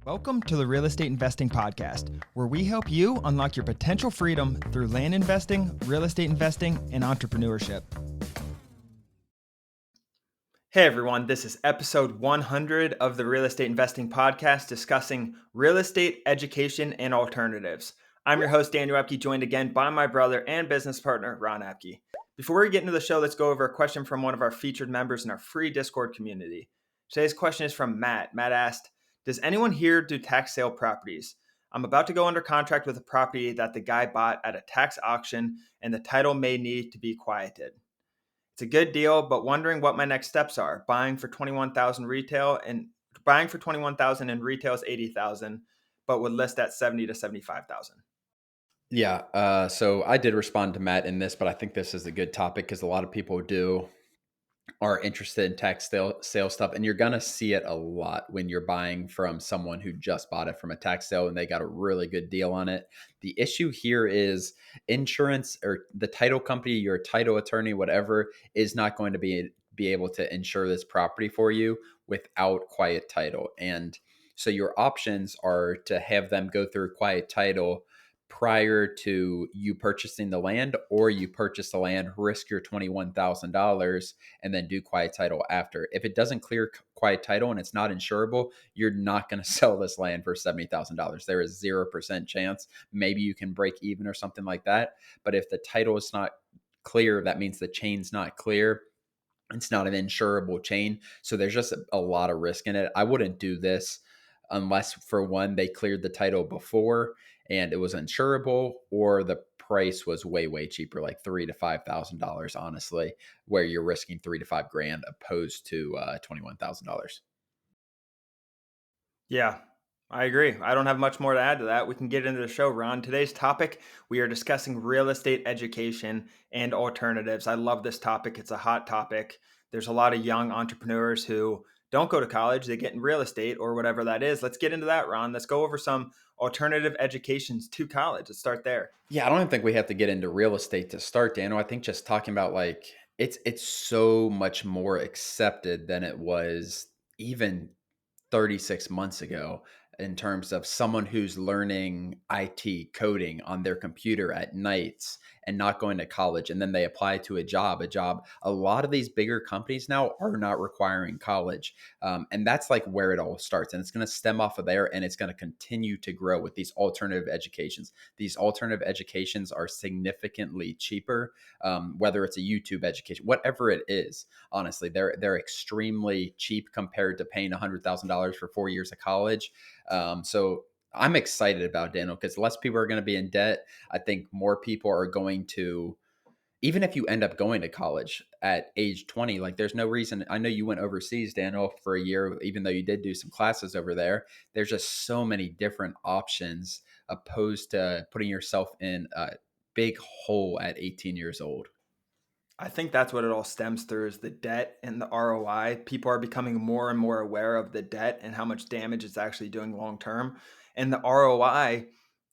Welcome to the Real Estate Investing Podcast, where we help you unlock your potential freedom through land investing, real estate investing, and entrepreneurship. Hey everyone, this is episode 100 of the Real Estate Investing Podcast discussing real estate, education, and alternatives. I'm your host, Daniel Epke, joined again by my brother and business partner, Ron Epke. Before we get into the show, let's go over a question from one of our featured members in our free Discord community. Today's question is from Matt. Matt asked, does anyone here do tax sale properties? I'm about to go under contract with a property that the guy bought at a tax auction and the title may need to be quieted. It's a good deal, but wondering what my next steps are. Buying for $21,000 and retail is $80,000, but would list at $70,000 to $75,000. Yeah. So I did respond to Matt in this, but I think this is a good topic because a lot of people are interested in tax sale stuff, and you're gonna see it a lot when you're buying from someone who just bought it from a tax sale and they got a really good deal on it. The issue here is insurance, or the title company, your title attorney, whatever, is not going to be able to insure this property for you without quiet title. And so your options are to have them go through quiet title prior to you purchasing the land, or you purchase the land, risk your $21,000, and then do quiet title after. If it doesn't clear quiet title and it's not insurable, you're not going to sell this land for $70,000. There is 0% chance. Maybe you can break even or something like that. But if the title is not clear, that means the chain's not clear. It's not an insurable chain. So there's just a lot of risk in it. I wouldn't do this unless, for one, they cleared the title before and it was insurable, or the price was way cheaper, like $3,000 to $5,000, honestly, where you're risking $3,000 to $5,000 opposed to $21,000. Yeah, I agree. I don't have much more to add to that. We can get into the show, Ron. Today's topic, we are discussing real estate education and alternatives. I love this topic. It's a hot topic. There's a lot of young entrepreneurs who don't go to college. They get in real estate or whatever that is. Let's get into that, Ron. Let's go over some alternative educations to college. Let's start there. Yeah, I don't even think we have to get into real estate to start, Daniel. I think just talking about, like, it's so much more accepted than it was even 36 months ago, in terms of someone who's learning IT coding on their computer at nights and not going to college, and then they apply to a job. A lot of these bigger companies now are not requiring college. And that's like where it all starts. And it's going to stem off of there, and it's going to continue to grow with these alternative educations. These alternative educations are significantly cheaper, whether it's a YouTube education, whatever it is. Honestly, they're extremely cheap compared to paying $100,000 for 4 years of college. So I'm excited about Daniel, because less people are going to be in debt. I think more people are going to, even if you end up going to college at age 20, like, there's no reason. I know you went overseas, Daniel, for a year, even though you did do some classes over there. There's just so many different options opposed to putting yourself in a big hole at 18 years old. I think that's what it all stems through, is the debt and the ROI. People are becoming more and more aware of the debt and how much damage it's actually doing long term. And the ROI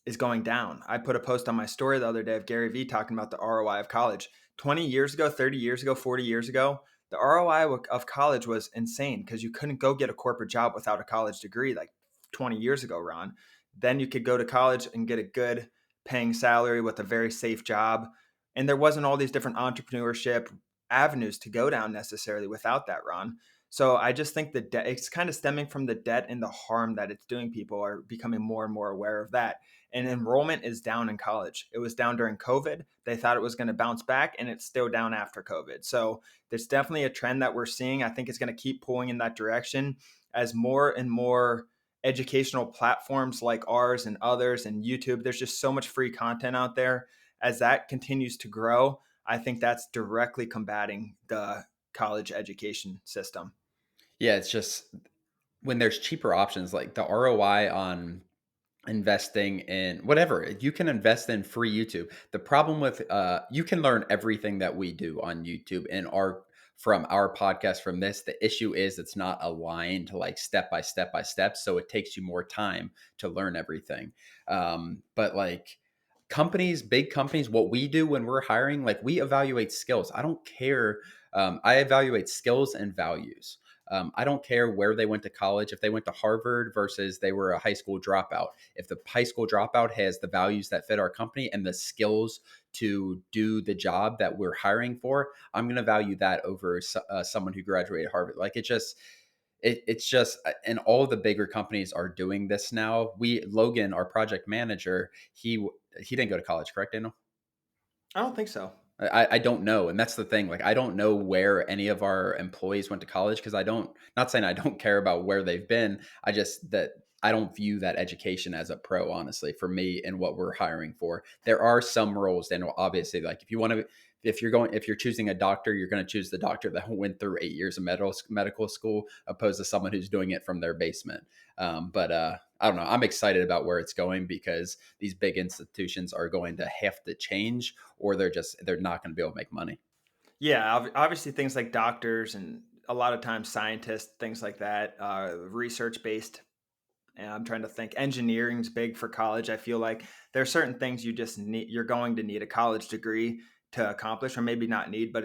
is going down. I put a post on my story the other day of Gary Vee talking about the ROI of college. 20 years ago, 30 years ago, 40 years ago, the ROI of college was insane because you couldn't go get a corporate job without a college degree like 20 years ago, Ron. Then you could go to college and get a good paying salary with a very safe job. And there wasn't all these different entrepreneurship avenues to go down necessarily without that, Ron. So I just think the debt, it's kind of stemming from the debt and the harm that it's doing. People are becoming more and more aware of that. And enrollment is down in college. It was down during COVID. They thought it was going to bounce back, and it's still down after COVID. So there's definitely a trend that we're seeing. I think it's going to keep pulling in that direction as more and more educational platforms like ours and others and YouTube. There's just so much free content out there. As that continues to grow, I think that's directly combating the college education system. Yeah, it's just when there's cheaper options, like the ROI on investing in whatever, you can invest in free YouTube. The problem with you can learn everything that we do on YouTube and our from our podcast, from this. The issue is it's not aligned, like, step by step by step, so it takes you more time to learn everything. But like, big companies, what we do when we're hiring, like, we evaluate skills. I don't care. I evaluate skills and values. I don't care where they went to college. If they went to Harvard versus they were a high school dropout, if the high school dropout has the values that fit our company and the skills to do the job that we're hiring for, I'm going to value that over someone who graduated Harvard. Like it's just, and all the bigger companies are doing this now. Logan, our project manager, he didn't go to college, correct, Daniel? I don't think so. I don't know, and that's the thing. Like, I don't know where any of our employees went to college because I don't. Not saying I don't care about where they've been. I just that I don't view that education as a pro, honestly, for me and what we're hiring for. There are some roles, and obviously, like if you're choosing a doctor, you're going to choose the doctor that went through 8 years of medical school, opposed to someone who's doing it from their basement. But I don't know. I'm excited about where it's going because these big institutions are going to have to change, or they're not going to be able to make money. Yeah, obviously things like doctors and a lot of times scientists, things like that, research based. And I'm trying to think. Engineering's big for college. I feel like there are certain things you just need. You're going to need a college degree to accomplish, or maybe not need, but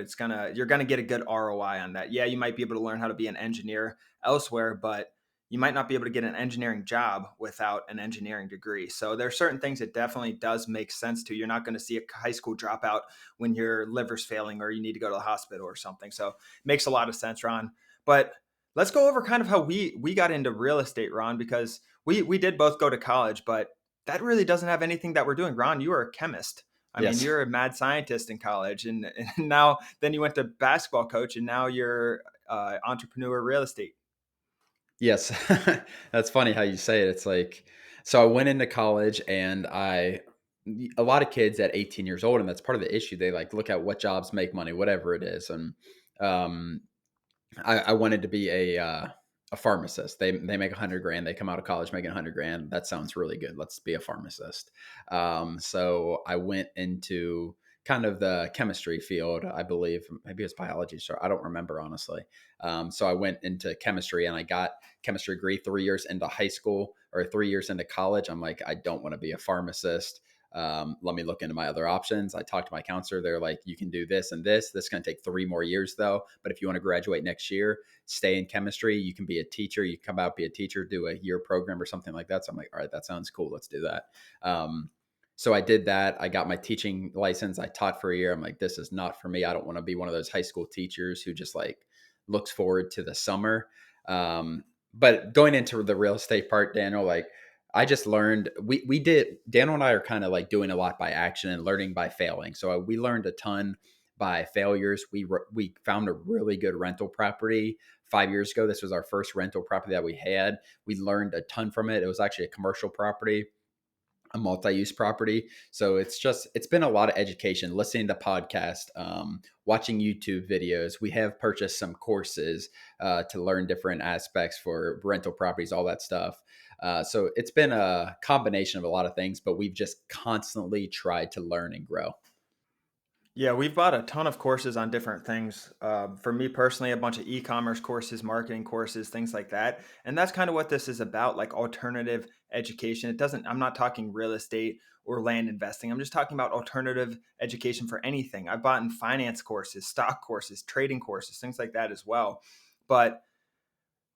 you're gonna get a good ROI on that. Yeah, you might be able to learn how to be an engineer elsewhere, but you might not be able to get an engineering job without an engineering degree. So there are certain things it definitely does make sense to. You're not going to see a high school dropout when your liver's failing or you need to go to the hospital or something. So it makes a lot of sense, Ron. But let's go over kind of how we got into real estate, Ron, because we did both go to college, but that really doesn't have anything that we're doing. Ron, you are a chemist. I mean, Yes. you're a mad scientist in college, and now then you went to basketball coach, and now you're entrepreneur real estate. Yes. That's funny how you say it. It's like, so I went into college and a lot of kids at 18 years old, and that's part of the issue. They like look at what jobs make money, whatever it is. And um, I wanted to be a pharmacist. They make 100 grand. They come out of college making 100 grand. That sounds really good. Let's be a pharmacist. So I went into kind of the chemistry field, I believe. Maybe it's biology. So I don't remember honestly. So I went into chemistry and I got chemistry degree 3 years into high school or 3 years into college. I'm like, I don't want to be a pharmacist. Let me look into my other options. I talked to my counselor. They're like, you can do this and this. This is going to take 3 more years though. But if you want to graduate next year, stay in chemistry. You can be a teacher. You can come out, be a teacher, do a year program or something like that. So I'm like, all right, that sounds cool. Let's do that. So I did that. I got my teaching license. I taught for a year. I'm like, this is not for me. I don't want to be one of those high school teachers who just like looks forward to the summer. Um, but going into the real estate part, Daniel, like I just learned we did Daniel and I are kind of like doing a lot by action and learning by failing. So we learned a ton by failures. We found a really good rental property 5 years ago. This was our first rental property that we had. We learned a ton from it. It was actually a commercial property, a multi-use property. So it's been a lot of education, listening to podcasts, watching YouTube videos. We have purchased some courses to learn different aspects for rental properties, all that stuff. So it's been a combination of a lot of things, but we've just constantly tried to learn and grow. Yeah, we've bought a ton of courses on different things. For me personally, a bunch of e-commerce courses, marketing courses, things like that. And that's kind of what this is about, like alternative education. It doesn't, I'm not talking real estate or land investing. I'm just talking about alternative education for anything. I bought in finance courses, stock courses, trading courses, things like that as well. But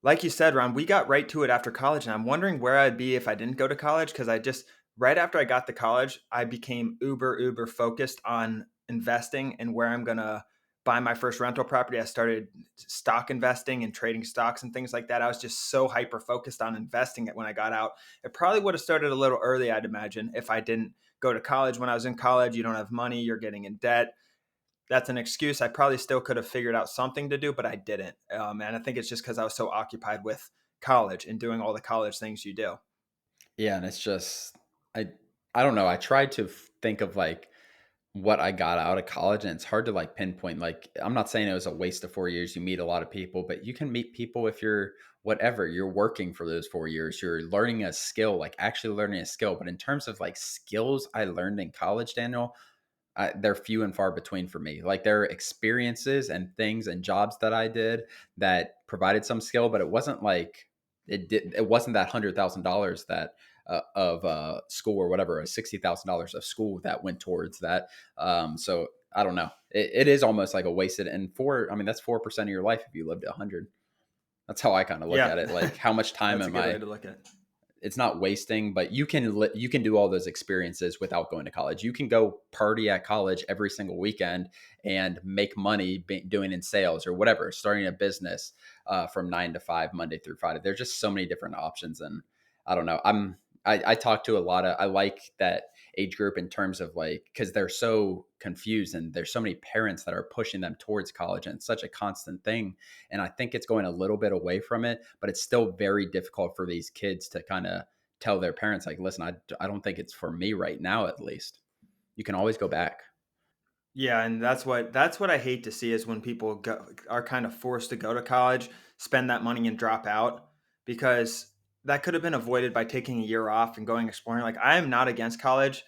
like you said, Ron, we got right to it after college, and I'm wondering where I'd be if I didn't go to college because I just right after I got to college, I became uber focused on investing and where I'm gonna buy my first rental property. I started stock investing and trading stocks and things like that. I was just so hyper focused on investing it when I got out. It probably would have started a little early, I'd imagine, if I didn't go to college. When I was in college, you don't have money, you're getting in debt. That's an excuse. I probably still could have figured out something to do, but I didn't. And I think it's just because I was so occupied with college and doing all the college things you do. Yeah, and it's just I I don't know. I tried to think of like what I got out of college, and it's hard to like pinpoint. Like, I'm not saying it was a waste of 4 years. You meet a lot of people, but you can meet people if you're whatever, you're working for those 4 years, you're learning a skill, like actually learning a skill. But in terms of like skills I learned in college, Daniel, they're few and far between for me. Like there are experiences and things and jobs that I did that provided some skill, but it wasn't like it wasn't that $100,000 that of school or whatever, a $60,000 of school that went towards that. So I don't know. It is almost like a wasted, and I mean, that's 4% of your life if you lived 100. That's how I kind of look Yeah, at it. Like, how much time that's a am good way I? to look at it. It's not wasting, but you can do all those experiences without going to college. You can go party at college every single weekend and make money doing in sales or whatever, starting a business from 9 to 5, Monday through Friday. There's just so many different options, and I don't know. I talk to a lot of, I like that age group in terms of like, because they're so confused and there's so many parents that are pushing them towards college, and it's such a constant thing. And I think it's going a little bit away from it, but it's still very difficult for these kids to kind of tell their parents, like, listen, I don't think it's for me right now, at least. You can always go back. Yeah, and that's what I hate to see is when people are kind of forced to go to college, spend that money and drop out because that could have been avoided by taking a year off and going exploring. Like I am not against college.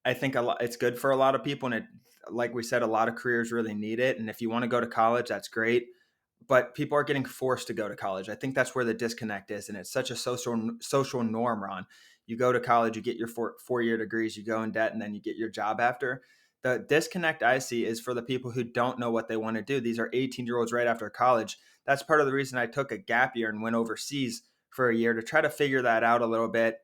I think a lot it's good for a lot of people and it like we said a lot of careers really need it and if you want to go to college that's great but people are getting forced to go to college. I think that's where the disconnect is, and it's such a social norm. Ron, you go to college, you get your 4 year degrees, you go in debt, and then you get your job after. The disconnect I see is for the people who don't know what they want to do. These are 18-year-olds right after college. That's part of the reason I took a gap year and went overseas for a year to try to figure that out a little bit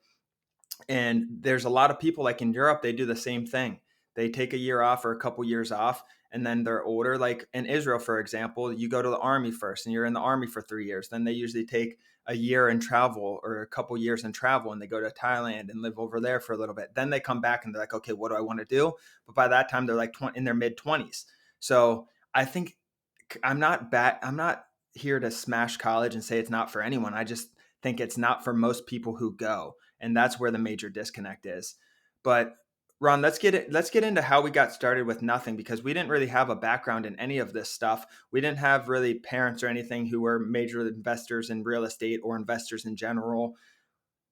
and there's a lot of people like in Europe, they do the same thing. They take a year off or a couple years off, and then they're older. Like in Israel, for example, you go to the army first and you're in the army for 3 years. Then they usually take a year and travel or a couple years and travel and they go to Thailand and live over there for a little bit. Then they come back and they're like, okay, what do I want to do? But by that time, they're like in their mid 20s. So I think I'm not here to smash college and say it's not for anyone. I just think it's not for most people who go, and that's where the major disconnect is. But Ron, let's get into how we got started with nothing because we didn't really have a background in any of this stuff. We didn't have really parents or anything who were major investors in real estate or investors in general.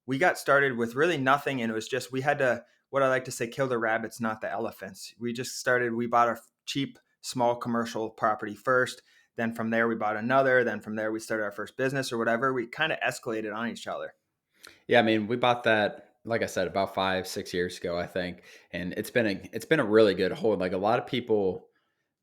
We got started with really nothing, and it was just we had to, what I like to say, kill the rabbits, not the elephants. We just started, we bought a cheap small commercial property first, then from there we bought another, then from there we started our first business or whatever. We kind of escalated on each other. Yeah, I mean, we bought that, like I said, about 5, 6 years ago, I think, and it's been a really good hold. Like a lot of people,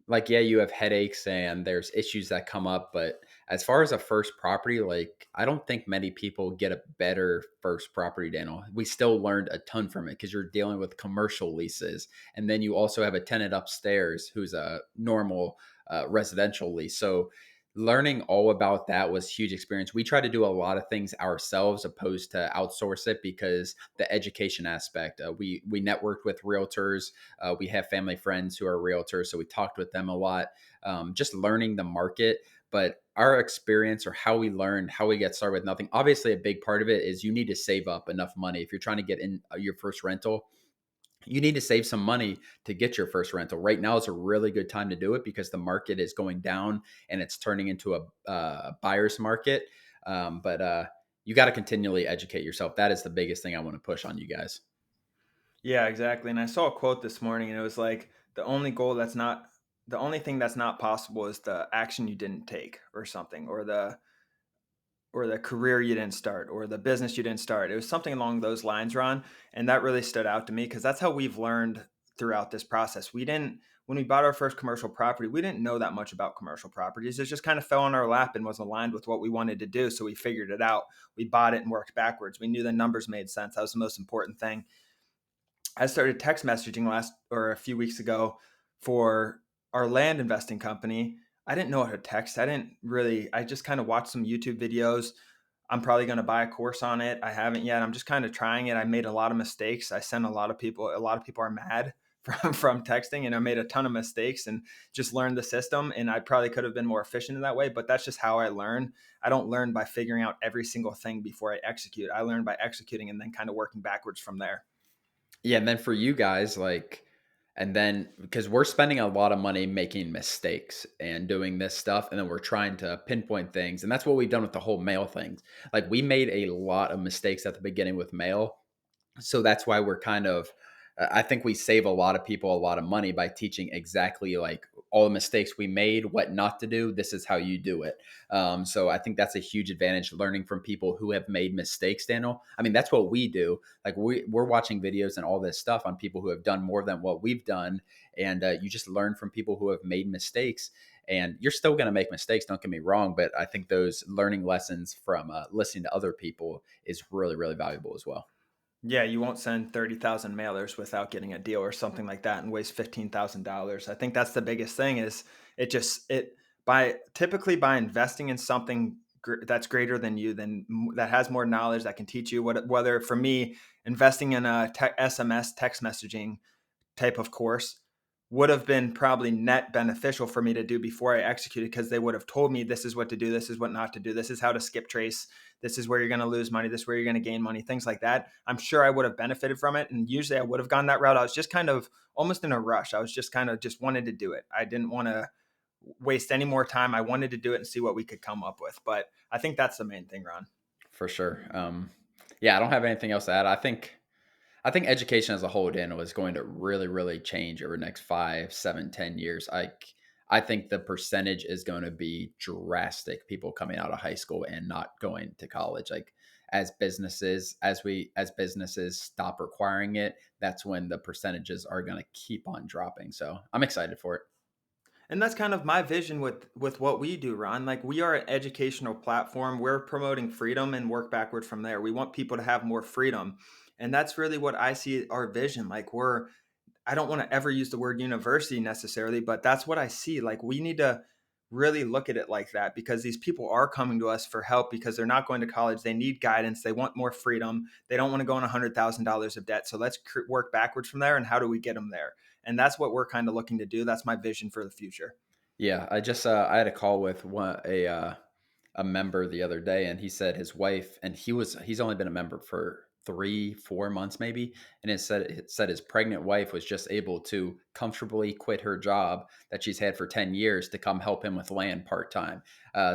like, yeah, you have headaches and there's issues that come up, but as far as a first property, like, I don't think many people get a better first property, Daniel. We still learned a ton from it because you're dealing with commercial leases, and then you also have a tenant upstairs who's a normal residential lease. So learning all about that was huge experience. We try to do a lot of things ourselves opposed to outsource it because the education aspect. We networked with realtors. We have family friends who are realtors, so we talked with them a lot. Just learning the market. But our experience or how we learned, how we get started with nothing. Obviously, a big part of it is you need to save up enough money if you're trying to get in your first rental. You need to save some money to get your first rental. Right now is a really good time to do it because the market is going down and it's turning into a buyer's market. But you got to continually educate yourself. That is the biggest thing I want to push on you guys. Yeah, exactly. And I saw a quote this morning and it was like the only thing that's not possible is the action you didn't take or something or the career you didn't start or the business you didn't start. It was something along those lines, Ron. And that really stood out to me because that's how we've learned throughout this process. When we bought our first commercial property, we didn't know that much about commercial properties. It just kind of fell on our lap and was aligned with what we wanted to do. So we figured it out. We bought it and worked backwards. We knew the numbers made sense. That was the most important thing. I started text messaging last or a few weeks ago for our land investing company. I didn't know how to text. I just kind of watched some YouTube videos. I'm probably going to buy a course on it. I haven't yet. I'm just kind of trying it. I made a lot of mistakes. I sent a lot of people are mad from texting and I made a ton of mistakes and just learned the system. And I probably could have been more efficient in that way, but that's just how I learn. I don't learn by figuring out every single thing before I execute. I learn by executing and then kind of working backwards from there. Yeah, and then for you guys, like, and then because we're spending a lot of money making mistakes and doing this stuff, and then we're trying to pinpoint things, and that's what we've done with the whole mail things. Like, we made a lot of mistakes at the beginning with mail, so that's why we're kind of I think we save a lot of people a lot of money by teaching exactly like all the mistakes we made, what not to do. This is how you do it. So I think that's a huge advantage, learning from people who have made mistakes, Daniel. I mean, that's what we do. Like, we're watching videos and all this stuff on people who have done more than what we've done. And you just learn from people who have made mistakes. And you're still going to make mistakes, don't get me wrong, but I think those learning lessons from listening to other people is really, really valuable as well. Yeah, you won't send 30,000 mailers without getting a deal or something like that and waste $15,000. I think that's the biggest thing is it by typically by investing in something that's greater than you, that has more knowledge that can teach you whether for me investing in a SMS text messaging type of course would have been probably net beneficial for me to do before I executed, because they would have told me this is what to do, this is what not to do, this is how to skip trace, this is where you're going to lose money, this is where you're going to gain money, things like that. I'm sure I would have benefited from it, and usually I would have gone that route. I was just kind of almost in a rush. I was just kind of just wanted to do it. I didn't want to waste any more time. I wanted to do it and see what we could come up with. But I think that's the main thing, Ron. For sure. Yeah, I don't have anything else to add. I think education as a whole, Daniel, is going to really, really change over the next 5, 7, 10 years. I think the percentage is going to be drastic. People coming out of high school and not going to college. Like as businesses stop requiring it, that's when the percentages are going to keep on dropping. So I'm excited for it. And that's kind of my vision with what we do, Ron. Like, we are an educational platform. We're promoting freedom and work backward from there. We want people to have more freedom. And that's really what I see our vision. Like, I don't want to ever use the word university necessarily, but that's what I see. Like, we need to really look at it like that, because these people are coming to us for help because they're not going to college. They need guidance. They want more freedom. They don't want to go in $100,000 of debt. So let's work backwards from there. And how do we get them there? And that's what we're kind of looking to do. That's my vision for the future. Yeah, I had a call with a member the other day, and he said his wife, and he's only been a member for 3, 4 months maybe, and it said his pregnant wife was just able to comfortably quit her job that she's had for 10 years to come help him with land part time.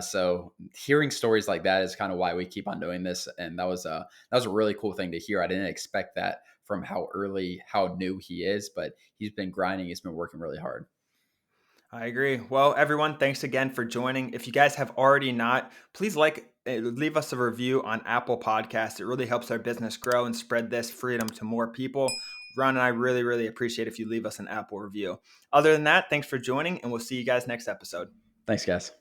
So hearing stories like that is kind of why we keep on doing this, and that was a really cool thing to hear. I didn't expect that from how new he is, but he's been grinding. He's been working really hard. I agree. Well, everyone, thanks again for joining. If you guys have already not, please leave us a review on Apple Podcasts. It really helps our business grow and spread this freedom to more people. Ron and I really, really appreciate if you leave us an Apple review. Other than that, thanks for joining, and we'll see you guys next episode. Thanks, guys.